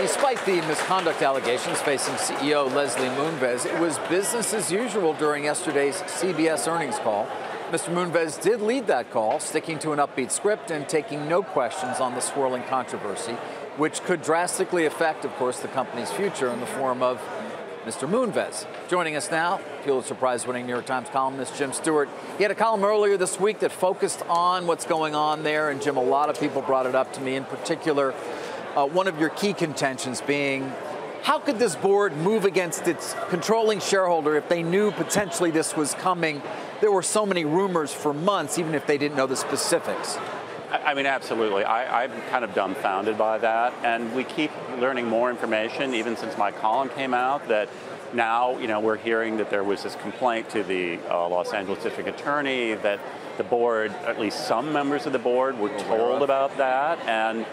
Despite the misconduct allegations facing CEO Les Moonves, it was business as usual during yesterday's CBS earnings call. Mr. Moonves did lead that call, sticking to an upbeat script and taking no questions on the swirling controversy, which could drastically affect, of course, the company's future in the form of Mr. Moonves. Joining us now, Pulitzer Prize-winning New York Times columnist Jim Stewart. He had a column earlier this week that focused on what's going on there, and Jim, a lot of people brought it up to me, in particular, one of your key contentions being, how could this board move against its controlling shareholder if they knew potentially this was coming? There were so many rumors for months, even if they didn't know the specifics. I mean, absolutely. I'm kind of dumbfounded by that, and we keep learning more information, even since my column came out, that now, we're hearing that there was this complaint to the Los Angeles District Attorney, that the board, at least some members of the board, were told about that, and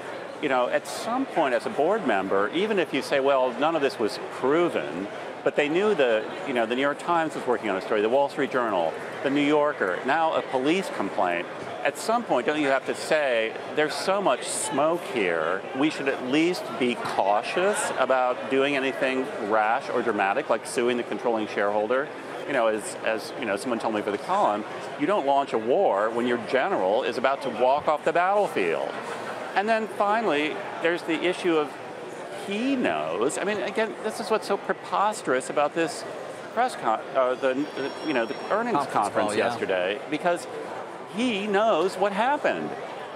at some point as a board member, even if you say, well, none of this was proven, but they knew the New York Times was working on a story, the Wall Street Journal, the New Yorker, now a police complaint. At some point, don't you have to say, there's so much smoke here, we should at least be cautious about doing anything rash or dramatic, like suing the controlling shareholder? As someone told me for the column, you don't launch a war when your general is about to walk off the battlefield. And then finally, there's the issue of he knows. I mean, again, this is what's so preposterous about this the earnings conference yesterday, because he knows what happened.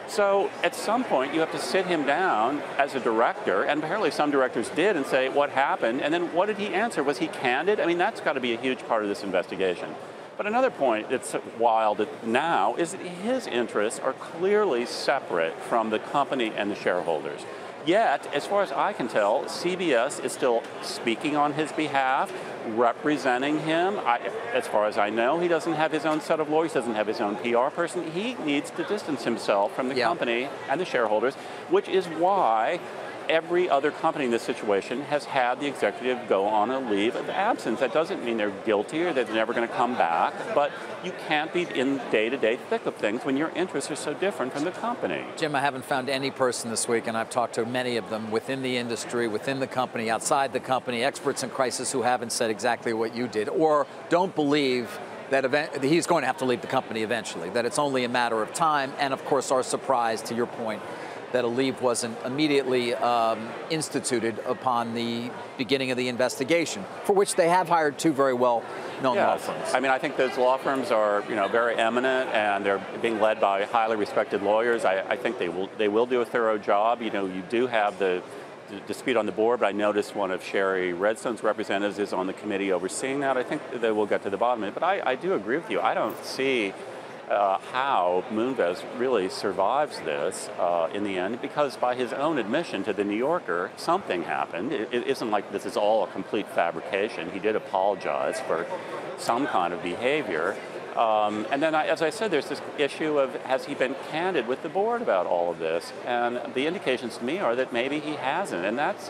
So at some point, you have to sit him down as a director, and apparently some directors did, and say what happened, and then what did he answer? Was he candid? I mean, that's got to be a huge part of this investigation. But another point that's wild now is that his interests are clearly separate from the company and the shareholders. Yet, as far as I can tell, CBS is still speaking on his behalf, representing him. As far as I know, he doesn't have his own set of lawyers, doesn't have his own PR person. He needs to distance himself from the company and the shareholders, which is why every other company in this situation has had the executive go on a leave of absence. That doesn't mean they're guilty or that they're never going to come back, but you can't be in day-to-day thick of things when your interests are so different from the company. Jim, I haven't found any person this week, and I've talked to many of them within the industry, within the company, outside the company, experts in crisis who haven't said exactly what you did, or don't believe that he's going to have to leave the company eventually, that it's only a matter of time, and of course are surprised, to your point, that a leave wasn't immediately instituted upon the beginning of the investigation, for which they have hired two very well-known law firms. I mean, I think those law firms are, very eminent, and they're being led by highly respected lawyers. I think they will do a thorough job. You do have the dispute on the board, but I noticed one of Sherry Redstone's representatives is on the committee overseeing that. I think they will get to the bottom of it. But I do agree with you. I don't see how Moonves really survives this in the end, because by his own admission to the New Yorker, something happened. It isn't like this is all a complete fabrication. He did apologize for some kind of behavior. And then, as I said, there's this issue of, has he been candid with the board about all of this? And the indications to me are that maybe he hasn't, and that's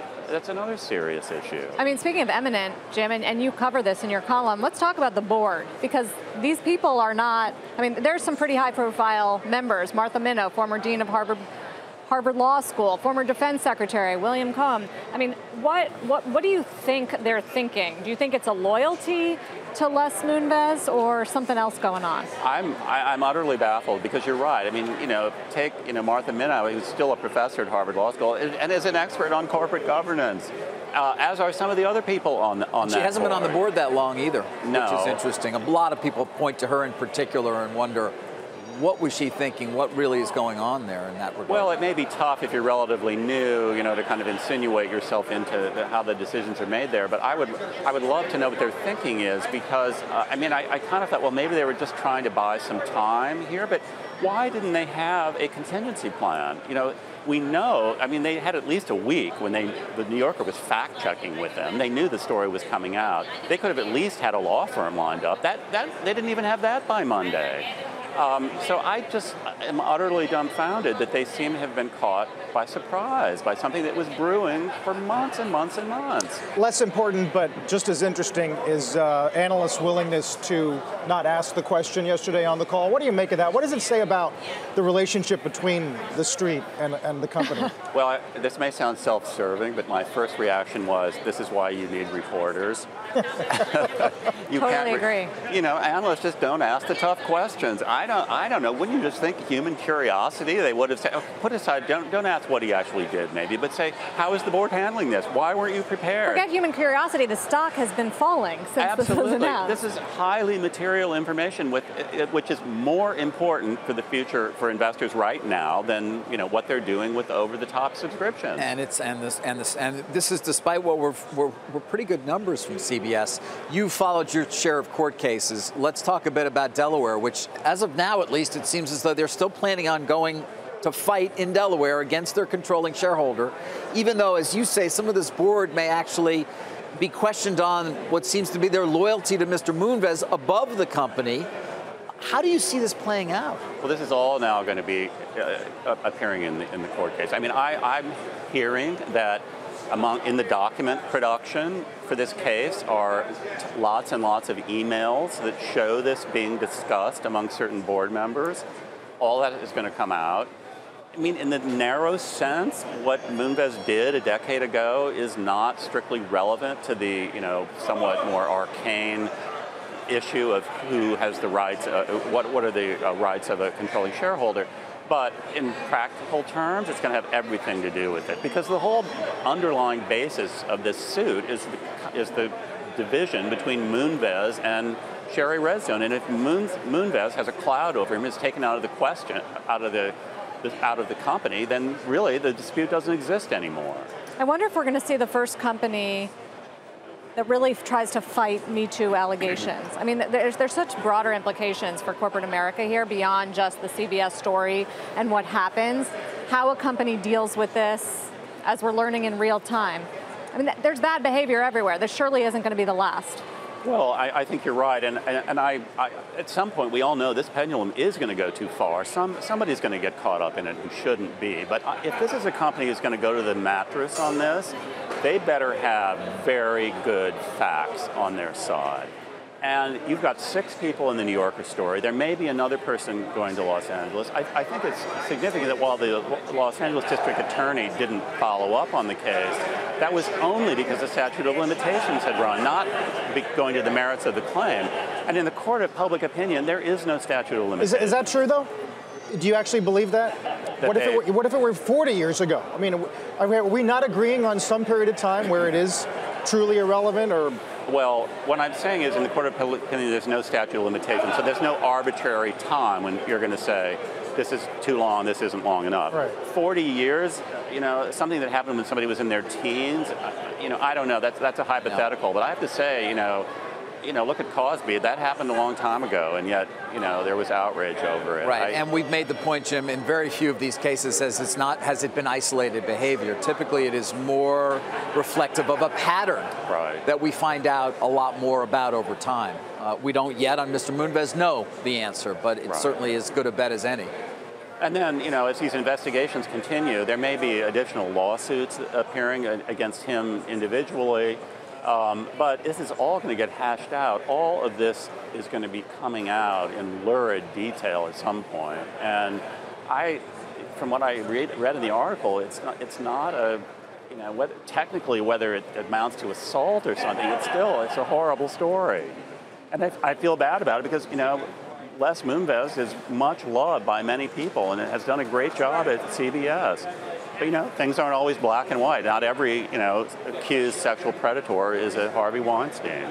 another serious issue. I mean, speaking of eminent, Jim, and you cover this in your column, let's talk about the board, because these people are not, I mean, there's some pretty high-profile members. Martha Minow, former dean of Harvard Law School, former defense secretary, William Cohen. I mean, what do you think they're thinking? Do you think it's a loyalty to Les Moonves or something else going on? I'm utterly baffled, because you're right. I mean, take Martha Minow, who's still a professor at Harvard Law School and is an expert on corporate governance, as are some of the other people on that. She hasn't been on the board that long either, no. Which is interesting. A lot of people point to her in particular and wonder, what was she thinking? What really is going on there in that regard? Well, it may be tough if you're relatively new, to kind of insinuate yourself into how the decisions are made there. But I would love to know what their thinking is, because I kind of thought, well, maybe they were just trying to buy some time here. But why didn't they have a contingency plan? We know, I mean, they had at least a week when the New Yorker was fact-checking with them. They knew the story was coming out. They could have at least had a law firm lined up. They didn't even have that by Monday. So I just am utterly dumbfounded that they seem to have been caught by surprise, by something that was brewing for months and months and months. Less important, but just as interesting, is analysts' willingness to not ask the question yesterday on the call. What do you make of that? What does it say about the relationship between the street and the company? Well, this may sound self-serving, but my first reaction was, this is why you need reporters. Totally agree. You know, analysts just don't ask the tough questions. I don't know. Wouldn't you just think human curiosity? They would have said, oh, put aside, don't ask what he actually did, maybe, but say, how is the board handling this? Why weren't you prepared? Forget human curiosity. The stock has been falling since this was announced. This is highly material information, which is more important for the future for investors right now than what they're doing with over-the-top subscriptions. And this is despite what were pretty good numbers from CBS. You followed your share of court cases. Let's talk a bit about Delaware, which, as of now at least, it seems as though they're still planning on going to fight in Delaware against their controlling shareholder, even though, as you say, some of this board may actually be questioned on what seems to be their loyalty to Mr. Moonves above the company. How do you see this playing out? Well, this is all now going to be appearing in the court case. I mean, I'm hearing that in the document production for this case are lots and lots of emails that show this being discussed among certain board members. All that is going to come out. I mean, in the narrow sense, what Moonves did a decade ago is not strictly relevant to the, somewhat more arcane issue of who has the rights, what are the rights of a controlling shareholder. But in practical terms, it's going to have everything to do with it, because the whole underlying basis of this suit is the division between Moonves and Sherry Reszone. And if Moonves has a cloud over him, is taken out of the question, out of the company, then really the dispute doesn't exist anymore. I wonder if we're going to see the first company that really tries to fight Me Too allegations. I mean, there's such broader implications for corporate America here beyond just the CBS story and what happens, how a company deals with this as we're learning in real time. I mean, there's bad behavior everywhere. This surely isn't going to be the last. Well, I think you're right, and I at some point we all know this pendulum is going to go too far. Somebody's going to get caught up in it who shouldn't be. But if this is a company who's going to go to the mattress on this, they better have very good facts on their side. And you've got 6 people in the New Yorker story. There may be another person going to Los Angeles. I think it's significant that while the Los Angeles District Attorney didn't follow up on the case, that was only because the statute of limitations had run, not going to the merits of the claim. And in the court of public opinion, there is no statute of limitations. Is that true, though? Do you actually believe that? What if it were 40 years ago? I mean, are we not agreeing on some period of time where it is truly irrelevant, or? Well, what I'm saying is in the court of public opinion, there's no statute of limitations, so there's no arbitrary time when you're going to say, this is too long, this isn't long enough. Right. 40 years, something that happened when somebody was in their teens, I don't know, that's a hypothetical, but I have to say, look at Cosby. That happened a long time ago, and yet, there was outrage over it. Right, and we've made the point, Jim, in very few of these cases has it been isolated behavior. Typically, it is more reflective of a pattern that we find out a lot more about over time. We don't yet, on Mr. Moonves, know the answer, but it certainly is as good a bet as any. And then, as these investigations continue, there may be additional lawsuits appearing against him individually. But this is all going to get hashed out. All of this is going to be coming out in lurid detail at some point. And from what I read in the article, it's not a, technically whether it amounts to assault or something, it's a horrible story. And I feel bad about it because, Les Moonves is much loved by many people and has done a great job at CBS. But, things aren't always black and white. Not every, accused sexual predator is a Harvey Weinstein.